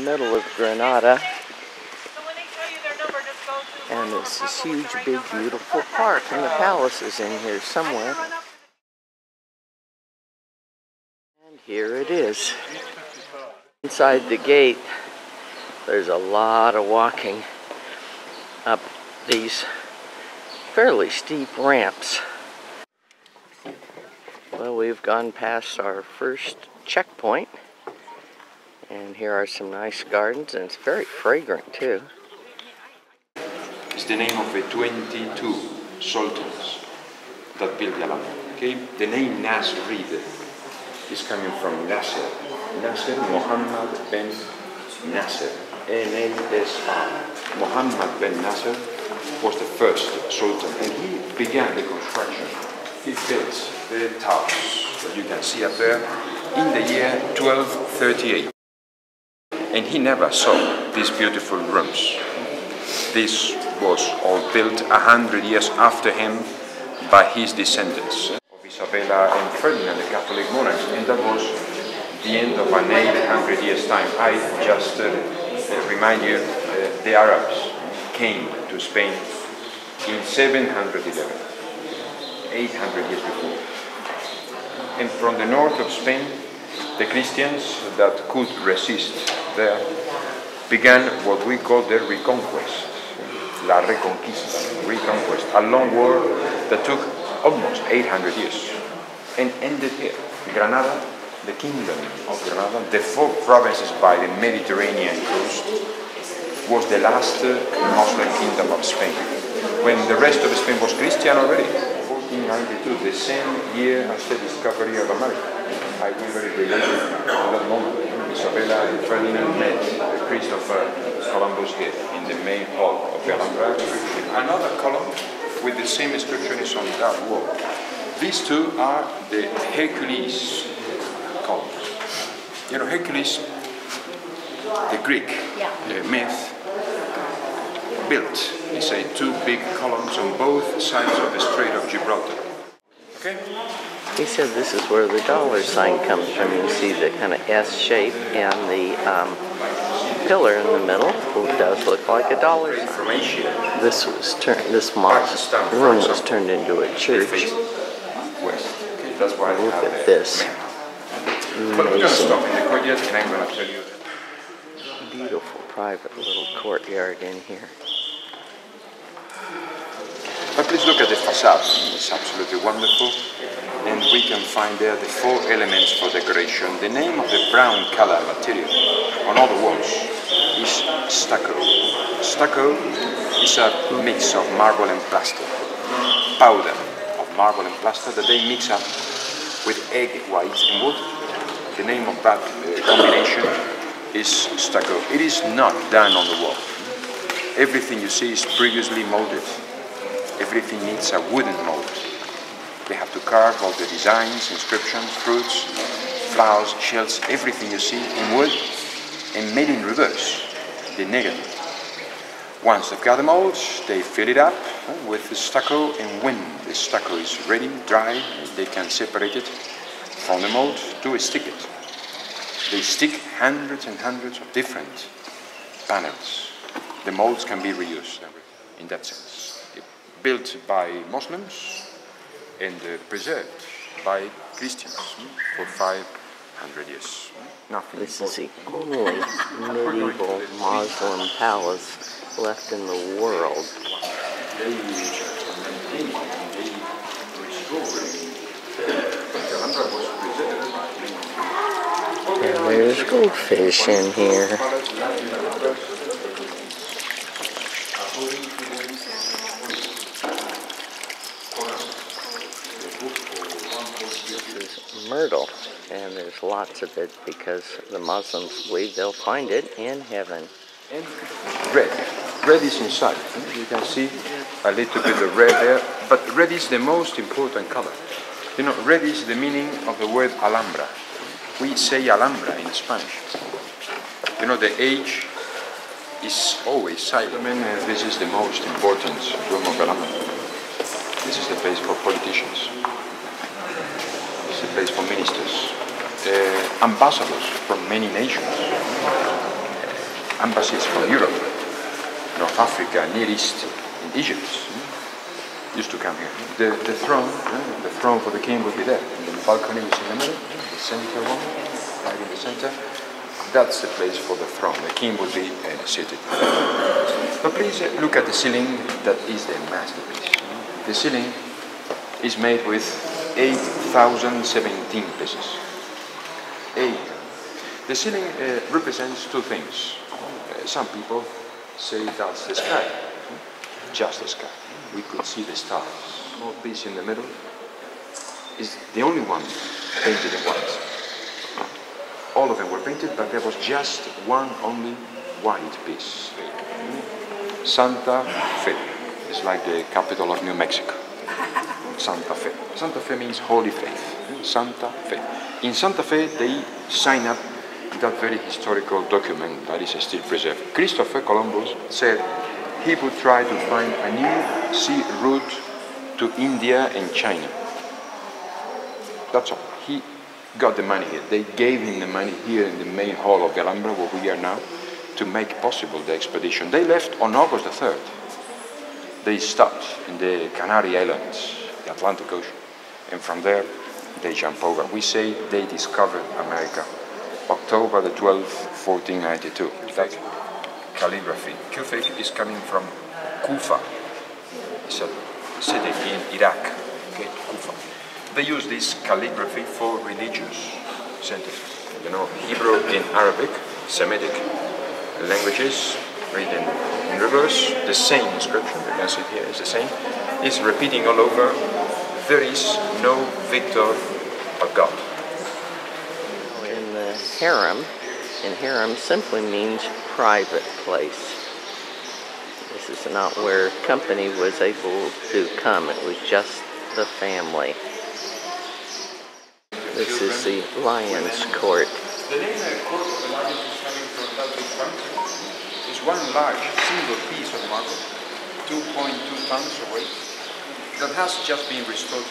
middle of Granada, and it's this huge, big, beautiful park, and the palace is in here somewhere. And here it is. Inside the gate, there's a lot of walking up these fairly steep ramps. Well, we've gone past our first checkpoint, and here are some nice gardens, and it's very fragrant too. It's the name of the 22 sultans that built the Alhambra. Okay? The name Nasrid is coming from Nasser. Nasser, Muhammad ben Nasser. N-A-S-R. Muhammad ben Nasser was the first sultan, and he began the construction. He built the towers that you can see up there in the year 1238. And he never saw these beautiful rooms. This was all built 100 years after him by his descendants of Isabella and Ferdinand, the Catholic monarchs, and that was the end of an 800 years time. I just remind you, the Arabs came to Spain in 711, 800 years before. And from the north of Spain, the Christians that could resist there began what we call the Reconquest, La Reconquista, Reconquest, a long war that took almost 800 years and ended here. Granada, the kingdom of Granada, the 4 provinces by the Mediterranean coast, was the last Muslim kingdom of Spain, when the rest of Spain was Christian already. 1492, the same year as the discovery of America. I will very related to that moment. Isabella and Ferdinand met Christopher Columbus here in the main hall of the Alhambra. Another column with the same inscription is on that wall. These two are the Hercules columns. You know, Hercules, the Greek myth, built, he said, 2 big columns on both sides of the Strait of Gibraltar. Okay? He said this is where the dollar sign comes from. You see the kind of S shape, and the pillar in the middle does look like a dollar sign. From Asia. This room was turned into a church. West. Okay, that's why look at this. But we're going to stop in the courtyard, and I'm going to tell you. Beautiful private little courtyard in here. But please look at the facade. It's absolutely wonderful. And we can find there the 4 elements for decoration. The name of the brown color material on all the walls is stucco. Stucco is a mix of marble and plaster, powder of marble and plaster that they mix up with egg whites and water. The name of that combination is stucco. It is not done on the wall. Everything you see is previously molded. Everything needs a wooden mold. They have to carve all the designs, inscriptions, fruits, flowers, shells, everything you see in wood, and made in reverse, the negative. Once they've got the molds, they fill it up with the stucco, and when the stucco is ready, dry, they can separate it from the mold to stick it. They stick hundreds and hundreds of different panels. The molds can be reused in that sense. Built by Muslims and preserved by Christians for 500 years. Nothing. This is the only medieval Muslim palace left in the world. And there's goldfish in here. This is myrtle, and there's lots of it because the Muslims believe they'll find it in heaven. And red. Red is inside. You can see a little bit of red there, but red is the most important color. You know, red is the meaning of the word Alhambra. We say Alhambra in Spanish. You know, the H is always silent. This is the most important room of Alhambra. This is the place for politicians. This is the place for ministers, ambassadors from many nations. embassies from Europe, North Africa, Near East, and Egypt used to come here. The throne for the king would be there. And the balcony is in the middle, the center one, right in the center. That's the place for the throne. The king would be seated. But please look at the ceiling. That is the masterpiece. The ceiling is made with 8,017 pieces. The ceiling represents two things. Some people say that's the sky, just the sky. We could see the stars. Small piece in the middle is the only one painted in white. All of them were painted, but there was just one only white piece. Santa Fe. It's like the capital of New Mexico. Santa Fe. Santa Fe means holy faith. Santa Fe. In Santa Fe, they sign up that very historical document that is still preserved. Christopher Columbus said he would try to find a new sea route to India and China. That's all. He got the money here. They gave him the money here in the main hall of the Alhambra, where we are now, to make possible the expedition. They left on August the 3rd. They stopped in the Canary Islands, the Atlantic Ocean, and from there they jumped over. We say they discovered America, October the 12th, 1492. Like calligraphy. Kufic is coming from Kufa. It's a city in Iraq. Okay, Kufa. They use this calligraphy for religious sentences. You know, Hebrew and Arabic, Semitic languages, written in reverse, the same inscription, you can see here, is the same. It's repeating all over, there is no victor but God. In the harem, and harem simply means private place. This is not where company was able to come, it was just the family. This is the Lion's Court. The name court of the lions is coming from that big fountain. It's one large single piece of marble, 2.2 tons of weight, that has just been restored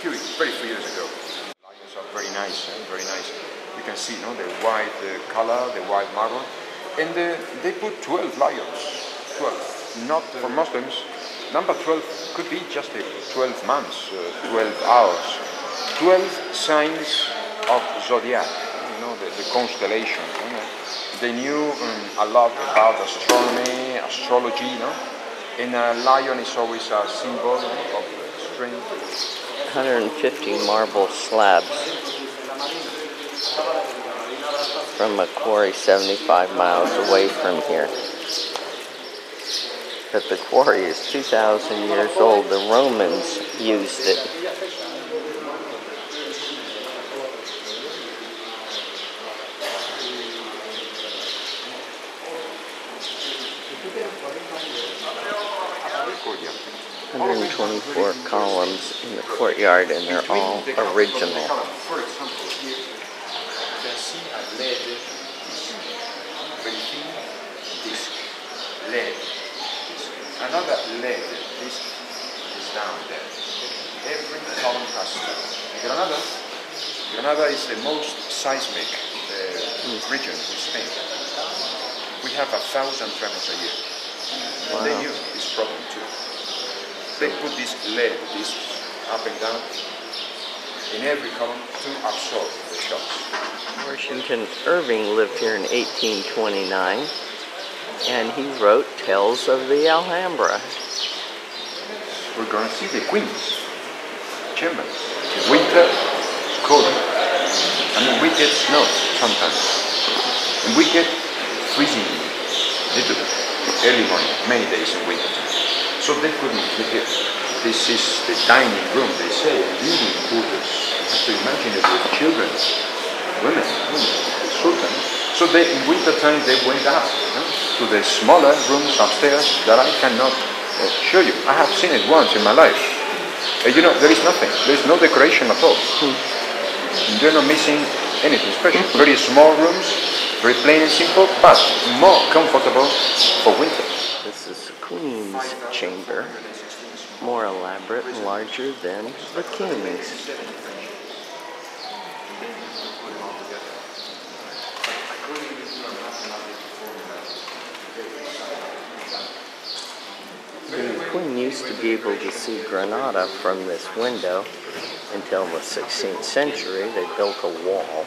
very few years ago. Lions are very nice, very nice. You can see, the white color, the white marble, and they put 12 lions. 12, not for Muslims. Number 12 could be just 12 months, 12 hours. 12 signs of zodiac, the constellation. They knew a lot about astronomy, astrology, and a lion is always a symbol of strength. 150 marble slabs from a quarry 75 miles away from here. But the quarry is 2,000 years old. The Romans used it. Courtyard. 124 columns in the courtyard, and they're all original. For example, here you can see a lead disc, very thin disc, lead disc. Another lead disc is down there. Every column has two. Granada is the most seismic region in Spain. We have 1,000 tremors a year. And they knew this problem too. They put this lead disc up and down in every column to absorb the shocks. Washington Irving lived here in 1829, and he wrote Tales of the Alhambra. We're going to see the Queen's chamber. Winter, it's cold. We get snow sometimes. And we get freezing little bit. Early morning, many days in winter time. So they couldn't live here. This is the dining room, they say, living quarters. You have to imagine it with children, women, children. So in winter time they went up to the smaller rooms upstairs that I cannot show you. I have seen it once in my life. There is nothing. There is no decoration at all. You're not missing anything special. Very small rooms, very plain and simple, but more comfortable for winter. This is the Queen's chamber, more elaborate and larger than the King's. Queen used to be able to see Granada from this window until the 16th century. They built a wall.